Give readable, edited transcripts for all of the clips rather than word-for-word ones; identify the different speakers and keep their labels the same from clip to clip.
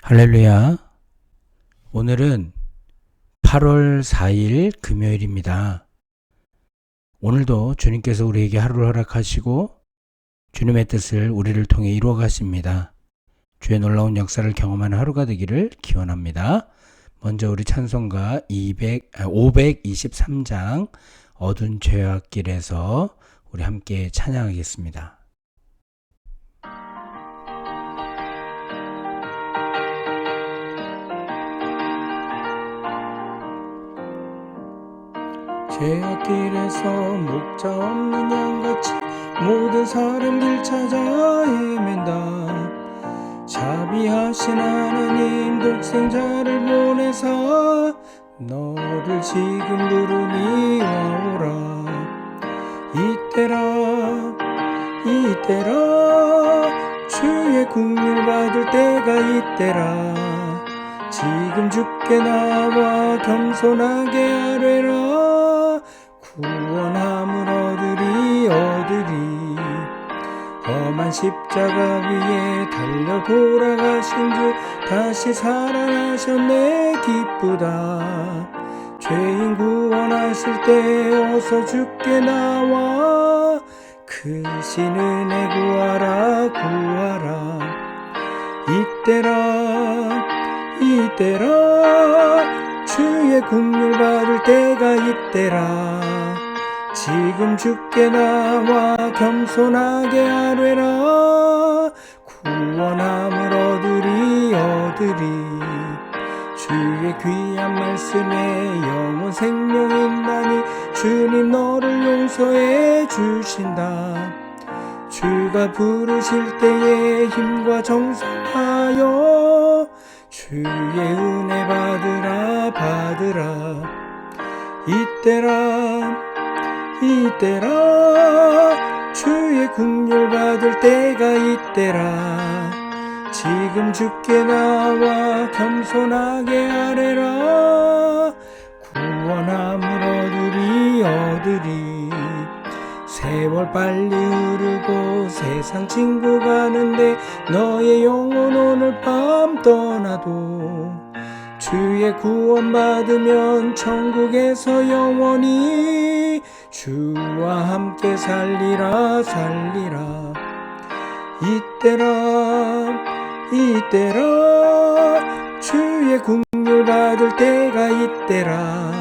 Speaker 1: 할렐루야. 오늘은 8월 4일 금요일입니다. 오늘도 주님께서 우리에게 하루를 허락하시고 주님의 뜻을 우리를 통해 이루어 가십니다. 주의 놀라운 역사를 경험하는 하루가 되기를 기원합니다. 먼저 우리 찬송가 523장 어두운 죄악길에서 우리 함께 찬양하겠습니다. 죄악길에서 목자 없는 양같이 모든 사람 길 찾아 헤맨다. 자비하신 하나님 독생자를 보내사 너를 지금 부르니 와오라. 이때라 주의 국률 받을 때가 이때라. 지금 주께 나와 겸손하게 아뢰라. 구원함을 얻으리. 험한 십자가 위에 달려 돌아가신 주 다시 살아나셨네. 기쁘다. 죄인 구원하실 때 어서 주께 나와 크신 은혜 구하라. 이때라 주의 국률 받을 때가 이때라. 지금 주께 나와 겸손하게 아뢰라. 구원함을 얻으리. 주의 귀한 말씀에 영원 생명 있나니 주님 너를 용서해 주신다. 주가 부르실 때에 힘과 정성하여 주의 은혜 받으라. 이때라 주의 국률 받을 때가 이때라. 지금 주께 나와 겸손하게 아뢰라. 구원함을 얻으리. 세월 빨리 흐르고 세상 친구 가는데 너의 영혼 오늘 밤 떠나도 주의 구원 받으면 천국에서 영원히 주와 함께 살리라. 이때라 주의 국률 받을 때가 이때라.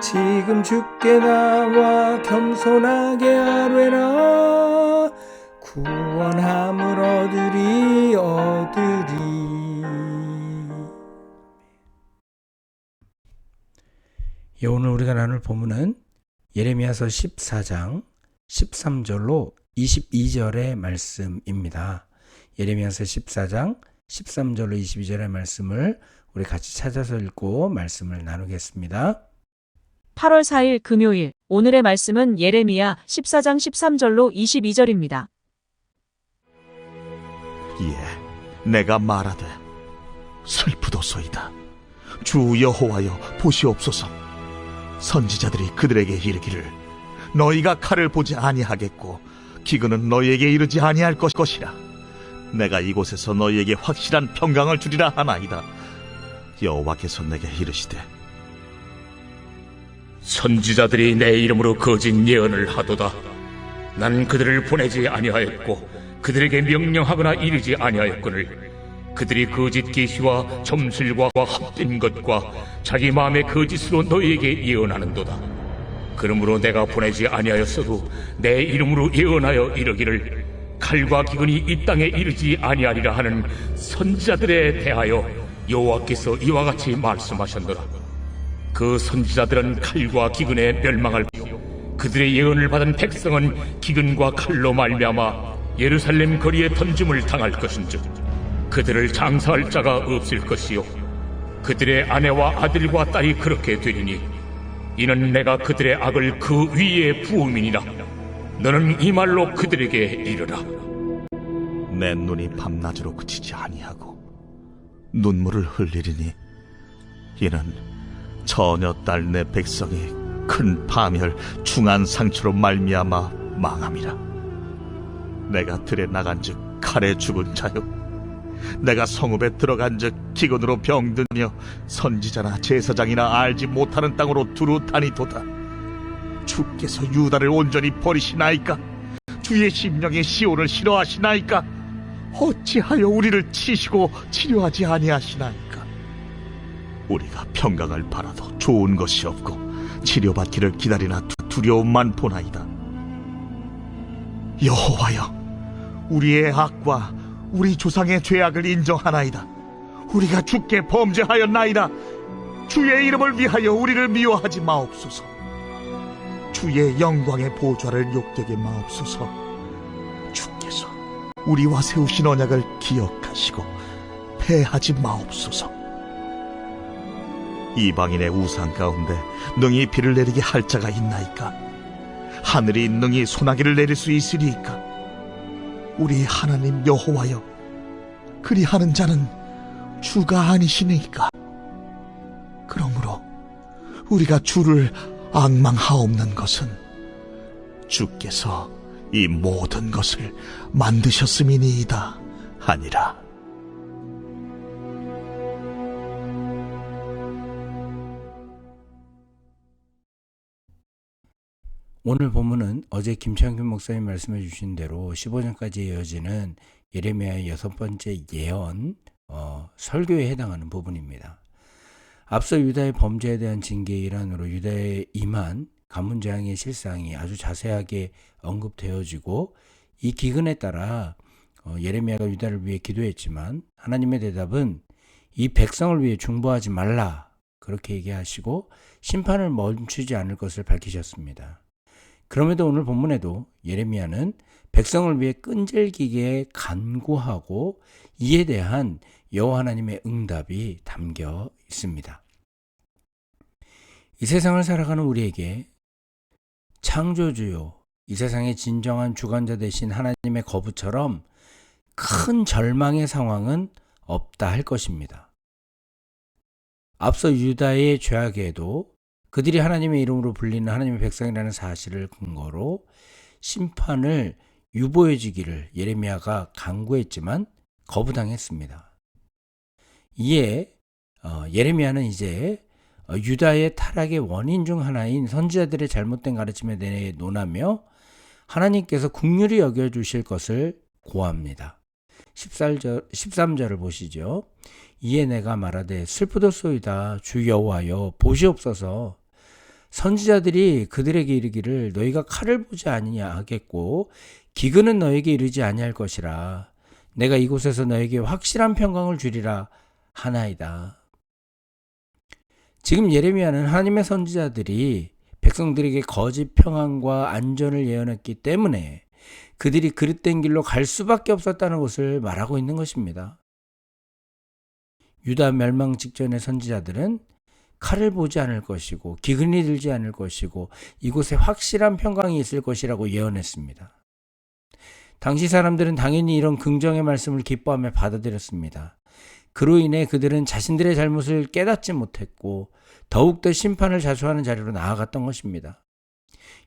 Speaker 1: 지금 주께 나와 겸손하게 아뢰라. 구원함을 얻으리. 오늘 우리가 나눌 본문은 예레미야서 14장 13절로 22절의 말씀입니다. 예레미야서 14장 13절로 22절의 말씀을 우리 같이 찾아서 읽고 말씀을 나누겠습니다.
Speaker 2: 8월 4일 금요일, 오늘의 말씀은 예레미야 14장 13절로 22절입니다.
Speaker 3: 내가 말하되 슬프도소이다. 주 여호와여 보시옵소서. 선지자들이 그들에게 이르기를 너희가 칼을 보지 아니하겠고 기근은 너희에게 이르지 아니할 것이라. 내가 이곳에서 너희에게 확실한 평강을 주리라 하나이다. 여호와께서 내게 이르시되
Speaker 4: 선지자들이 내 이름으로 거짓 예언을 하도다. 난 그들을 보내지 아니하였고 그들에게 명령하거나 이르지 아니하였거늘 그들이 거짓 계시와 점술과 헛된 것과 자기 마음의 거짓으로 너희에게 예언하는도다. 그러므로 내가 보내지 아니하였어도 내 이름으로 예언하여 이르기를 칼과 기근이 이 땅에 이르지 아니하리라 하는 선지자들에 대하여 여호와께서 이와 같이 말씀하셨노라. 그 선지자들은 칼과 기근에 멸망할 그들의 예언을 받은 백성은 기근과 칼로 말미암아 예루살렘 거리에 던짐을 당할 것인즉 그들을 장사할 자가 없을 것이요 그들의 아내와 아들과 딸이 그렇게 되리니 이는 내가 그들의 악을 그 위에 부음이니라. 너는 이 말로 그들에게 이르라.
Speaker 3: 내 눈이 밤낮으로 그치지 아니하고 눈물을 흘리리니 이는 처녀 딸 내 백성이 큰 파멸 중한 상처로 말미암아 망함이라. 내가 들에 나간즉 칼에 죽은 자요 내가 성읍에 들어간즉 기근으로 병들며 선지자나 제사장이나 알지 못하는 땅으로 두루 다니도다. 주께서 유다를 온전히 버리시나이까? 주의 심령이 시온을 싫어하시나이까? 어찌하여 우리를 치시고 치료하지 아니하시나이까? 우리가 평강을 바라도 좋은 것이 없고 치료받기를 기다리나 두려움만 보나이다. 여호와여, 우리의 악과 우리 조상의 죄악을 인정하나이다. 우리가 주께 범죄하였나이다. 주의 이름을 위하여 우리를 미워하지 마옵소서. 주의 영광의 보좌를 욕되게 마옵소서. 주께서 우리와 세우신 언약을 기억하시고 패하지 마옵소서. 이방인의 우상 가운데 능히 비를 내리게 할 자가 있나이까? 하늘이 능히 소나기를 내릴 수 있으리이까? 우리 하나님 여호와여, 그리하는 자는 주가 아니시니까? 그러므로 우리가 주를 앙망하옵는 것은 주께서 이 모든 것을 만드셨음이니이다 하니라.
Speaker 1: 오늘 본문은 어제 김창균 목사님 말씀해 주신 대로 15장까지 이어지는 예레미야의 6번째 예언 설교에 해당하는 부분입니다. 앞서 유다의 범죄에 대한 징계의 일환으로 유다에 임한 가문재앙의 실상이 아주 자세하게 언급되어지고, 이 기근에 따라 예레미야가 유다를 위해 기도했지만 하나님의 대답은 이 백성을 위해 중보하지 말라, 그렇게 얘기하시고 심판을 멈추지 않을 것을 밝히셨습니다. 그럼에도 오늘 본문에도 예레미야는 백성을 위해 끈질기게 간구하고 이에 대한 여호와 하나님의 응답이 담겨 있습니다. 이 세상을 살아가는 우리에게 창조주요, 이 세상의 진정한 주관자 되신 하나님의 거부처럼 큰 절망의 상황은 없다 할 것입니다. 앞서 유다의 죄악에도 그들이 하나님의 이름으로 불리는 하나님의 백성이라는 사실을 근거로 심판을 유보해 주기를 예레미야가 간구했지만 거부당했습니다. 이에 예레미야는 이제 유다의 타락의 원인 중 하나인 선지자들의 잘못된 가르침에 대해 논하며 하나님께서 긍휼히 여겨주실 것을 고합니다. 13절을 보시죠. 이에 내가 말하되 슬프도소이다 주 여호와여 보시옵소서. 선지자들이 그들에게 이르기를 너희가 칼을 보지 아니하겠고 기근은 너에게 이르지 아니할 것이라. 내가 이곳에서 너에게 확실한 평강을 주리라 하나이다. 지금 예레미야는 하나님의 선지자들이 백성들에게 거짓 평안과 안전을 예언했기 때문에 그들이 그릇된 길로 갈 수밖에 없었다는 것을 말하고 있는 것입니다. 유다 멸망 직전의 선지자들은 칼을 보지 않을 것이고 기근이 들지 않을 것이고 이곳에 확실한 평강이 있을 것이라고 예언했습니다. 당시 사람들은 당연히 이런 긍정의 말씀을 기뻐하며 받아들였습니다. 그로 인해 그들은 자신들의 잘못을 깨닫지 못했고 더욱더 심판을 자수하는 자리로 나아갔던 것입니다.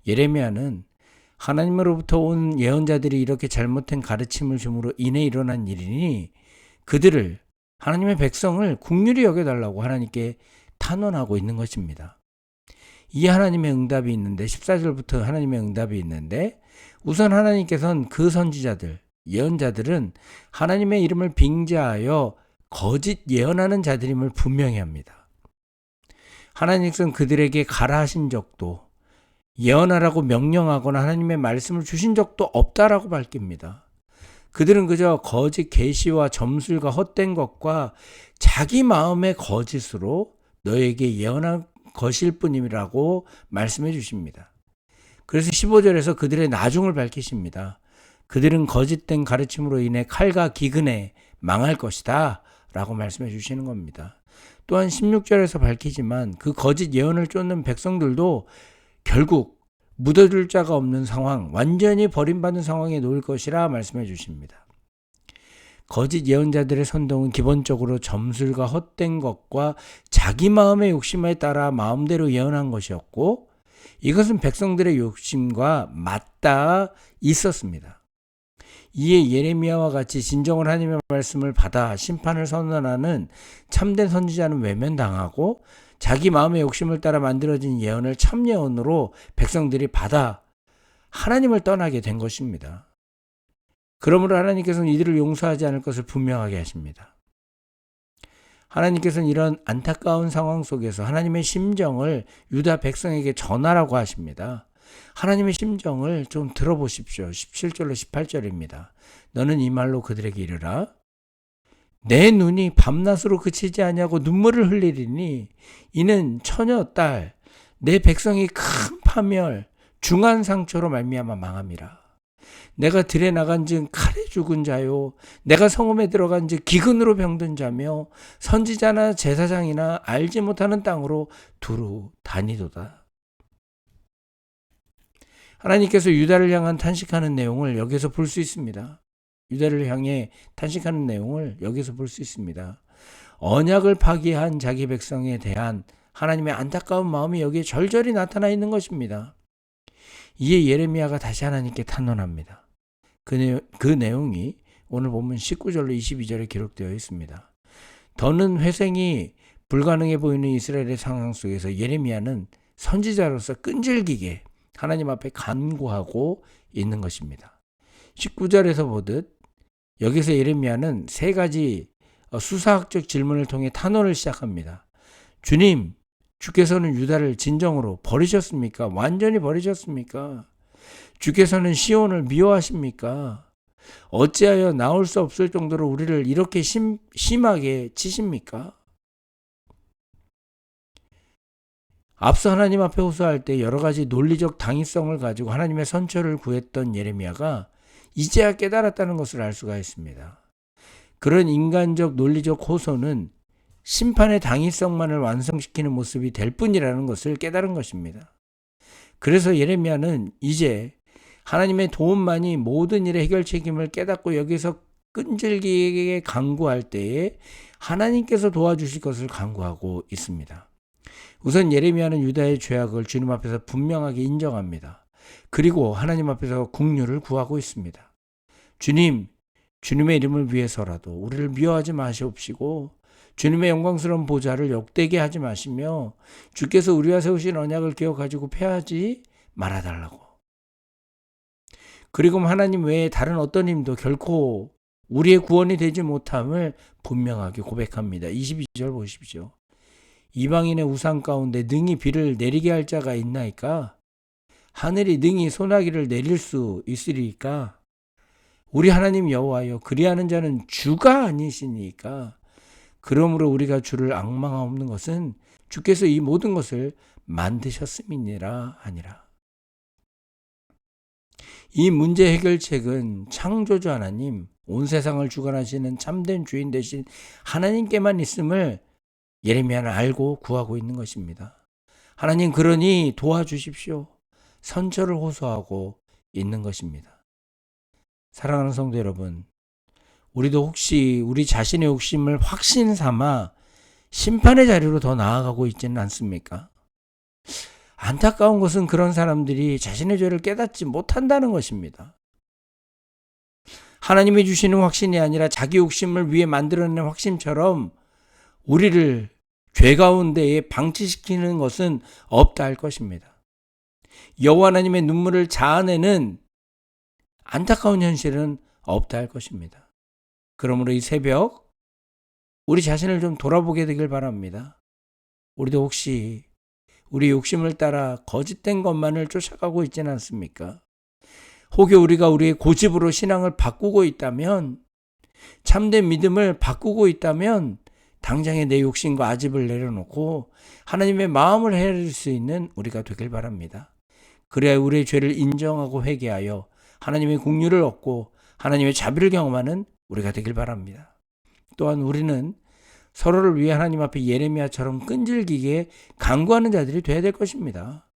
Speaker 1: 예레미야는 하나님으로부터 온 예언자들이 이렇게 잘못된 가르침을 줌으로 인해 일어난 일이니 그들을, 하나님의 백성을 긍휼히 여겨달라고 하나님께 탄원하고 있는 것입니다. 이 하나님의 응답이 있는데, 14절부터 하나님의 응답이 있는데, 우선 하나님께서는 그 선지자들, 예언자들은 하나님의 이름을 빙자하여 거짓 예언하는 자들임을 분명히 합니다. 하나님께서는 그들에게 가라 하신 적도, 예언하라고 명령하거나 하나님의 말씀을 주신 적도 없다라고 밝힙니다. 그들은 그저 거짓 계시와 점술과 헛된 것과 자기 마음의 거짓으로 너에게 예언한 것일 뿐이라고 말씀해 주십니다. 그래서 15절에서 그들의 나중을 밝히십니다. 그들은 거짓된 가르침으로 인해 칼과 기근에 망할 것이다 라고 말씀해 주시는 겁니다. 또한 16절에서 밝히지만 그 거짓 예언을 쫓는 백성들도 결국 묻어줄 자가 없는 상황, 완전히 버림받는 상황에 놓일 것이라 말씀해 주십니다. 거짓 예언자들의 선동은 기본적으로 점술과 헛된 것과 자기 마음의 욕심에 따라 마음대로 예언한 것이었고, 이것은 백성들의 욕심과 맞닿아 있었습니다. 이에 예레미야와 같이 진정으로 하나님의 말씀을 받아 심판을 선언하는 참된 선지자는 외면당하고 자기 마음의 욕심을 따라 만들어진 예언을 참예언으로 백성들이 받아 하나님을 떠나게 된 것입니다. 그러므로 하나님께서는 이들을 용서하지 않을 것을 분명하게 하십니다. 하나님께서는 이런 안타까운 상황 속에서 하나님의 심정을 유다 백성에게 전하라고 하십니다. 하나님의 심정을 좀 들어보십시오. 17절로 18절입니다. 너는 이 말로 그들에게 이르라. 내 눈이 밤낮으로 그치지 아니하고 눈물을 흘리리니 이는 처녀 딸 내 백성이 큰 파멸 중한 상처로 말미암아 망함이라. 내가 들에 나간즉 칼에 죽은 자요 내가 성읍에 들어간즉 기근으로 병든 자며 선지자나 제사장이나 알지 못하는 땅으로 두루 다니도다. 하나님께서 유다를 향한 탄식하는 내용을 여기서 볼 수 있습니다. 유다를 향해 탄식하는 내용을 여기서 볼 수 있습니다. 언약을 파기한 자기 백성에 대한 하나님의 안타까운 마음이 여기에 절절히 나타나 있는 것입니다. 이에 예레미야가 다시 하나님께 탄원합니다. 그 내용이 오늘 본문 19절로 22절에 기록되어 있습니다. 더는 회생이 불가능해 보이는 이스라엘의 상황 속에서 예레미야는 선지자로서 끈질기게 하나님 앞에 간구하고 있는 것입니다. 19절에서 보듯 여기서 예레미야는 세 가지 수사학적 질문을 통해 탄원을 시작합니다. 주님, 주께서는 유다를 진정으로 버리셨습니까? 완전히 버리셨습니까? 주께서는 시온을 미워하십니까? 어찌하여 나올 수 없을 정도로 우리를 이렇게 심하게 치십니까? 앞서 하나님 앞에 호소할 때 여러 가지 논리적 당위성을 가지고 하나님의 선처를 구했던 예레미야가 이제야 깨달았다는 것을 알 수가 있습니다. 그런 인간적 논리적 호소는 심판의 당위성만을 완성시키는 모습이 될 뿐이라는 것을 깨달은 것입니다. 그래서 예레미야는 이제 하나님의 도움만이 모든 일의 해결 책임을 깨닫고 여기서 끈질기게 간구할 때에 하나님께서 도와주실 것을 간구하고 있습니다. 우선 예레미야는 유다의 죄악을 주님 앞에서 분명하게 인정합니다. 그리고 하나님 앞에서 긍휼을 구하고 있습니다. 주님, 주님의 이름을 위해서라도 우리를 미워하지 마시옵시고 주님의 영광스러운 보좌를 욕되게 하지 마시며 주께서 우리와 세우신 언약을 기억가지고 패하지 말아달라고. 그리고 하나님 외에 다른 어떤 힘도 결코 우리의 구원이 되지 못함을 분명하게 고백합니다. 22절 보십시오. 이방인의 우상 가운데 능히 비를 내리게 할 자가 있나이까? 하늘이 능히 소나기를 내릴 수 있으리까? 우리 하나님 여호와여, 그리하는 자는 주가 아니시니까. 그러므로 우리가 주를 앙망하옵는 것은 주께서 이 모든 것을 만드셨음이니라 하니라. 이 문제 해결책은 창조주 하나님, 온 세상을 주관하시는 참된 주인 되신 하나님께만 있음을 예레미야는 알고 구하고 있는 것입니다. 하나님, 그러니 도와주십시오. 선처를 호소하고 있는 것입니다. 사랑하는 성도 여러분, 우리도 혹시 우리 자신의 욕심을 확신 삼아 심판의 자리로 더 나아가고 있지는 않습니까? 안타까운 것은 그런 사람들이 자신의 죄를 깨닫지 못한다는 것입니다. 하나님이 주시는 확신이 아니라 자기 욕심을 위해 만들어낸 확신처럼 우리를 죄 가운데에 방치시키는 것은 없다 할 것입니다. 여호와 하나님의 눈물을 자아내는 안타까운 현실은 없다 할 것입니다. 그러므로 이 새벽 우리 자신을 좀 돌아보게 되길 바랍니다. 우리도 혹시 우리 욕심을 따라 거짓된 것만을 쫓아가고 있지는 않습니까? 혹여 우리가 우리의 고집으로 신앙을 바꾸고 있다면, 참된 믿음을 바꾸고 있다면 당장에 내 욕심과 아집을 내려놓고 하나님의 마음을 헤아릴 수 있는 우리가 되길 바랍니다. 그래야 우리의 죄를 인정하고 회개하여 하나님의 긍휼을 얻고 하나님의 자비를 경험하는 우리가 되길 바랍니다. 또한 우리는 서로를 위해 하나님 앞에 예레미야처럼 끈질기게 간구하는 자들이 되어야 될 것입니다.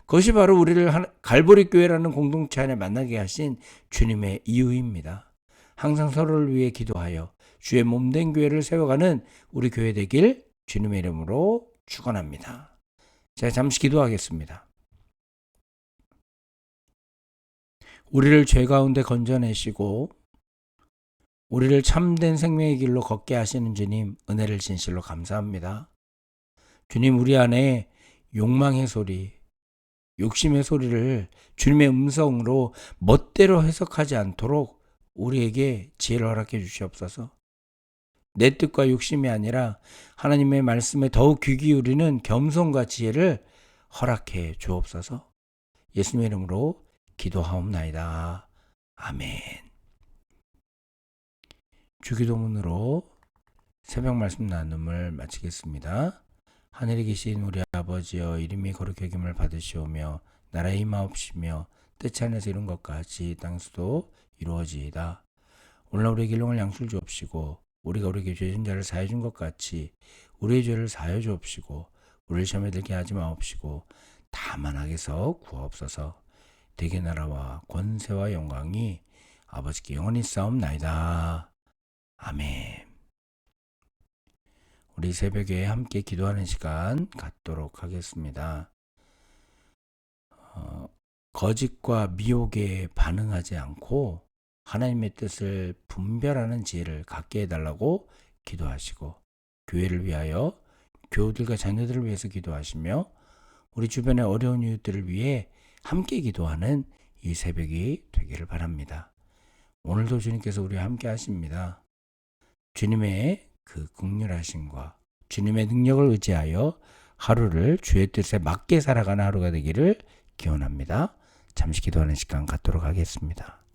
Speaker 1: 그것이 바로 우리를 갈보리 교회라는 공동체 안에 만나게 하신 주님의 이유입니다. 항상 서로를 위해 기도하여 주의 몸된 교회를 세워가는 우리 교회 되길 주님의 이름으로 축원합니다. 제가 잠시 기도하겠습니다. 우리를 죄 가운데 건져내시고 우리를 참된 생명의 길로 걷게 하시는 주님, 은혜를 진실로 감사합니다. 주님, 우리 안에 욕망의 소리, 욕심의 소리를 주님의 음성으로 멋대로 해석하지 않도록 우리에게 지혜를 허락해 주시옵소서. 내 뜻과 욕심이 아니라 하나님의 말씀에 더욱 귀 기울이는 겸손과 지혜를 허락해 주옵소서. 예수님의 이름으로 기도하옵나이다. 아멘. 주기도문으로 새벽 말씀 나눔을 마치겠습니다. 하늘에 계신 우리 아버지여, 이름이 거룩히 여김을 받으시오며 나라의 임하옵시며 뜻이 하늘에서 이룬 것 같이 땅에서도 이루어지이다. 오늘 우리에게 일용할 양식을 주옵시고 우리가 우리에게 죄진 자를 사해 준 것 같이 우리의 죄를 사하여 주옵시고 우리를 시험에 들게 하지 마옵시고 다만 악에서 구하옵소서. 대개 나라와 권세와 영광이 아버지께 영원히 싸움나이다. 아멘. 우리 새벽에 함께 기도하는 시간 갖도록 하겠습니다. 거짓과 미혹에 반응하지 않고 하나님의 뜻을 분별하는 지혜를 갖게 해달라고 기도하시고, 교회를 위하여, 교우들과 자녀들을 위해서 기도하시며 우리 주변의 어려운 이웃들을 위해 함께 기도하는 이 새벽이 되기를 바랍니다. 오늘도 주님께서 우리와 함께 하십니다. 주님의 그 긍휼하심과 주님의 능력을 의지하여 하루를 주의 뜻에 맞게 살아가는 하루가 되기를 기원합니다. 잠시 기도하는 시간 갖도록 하겠습니다.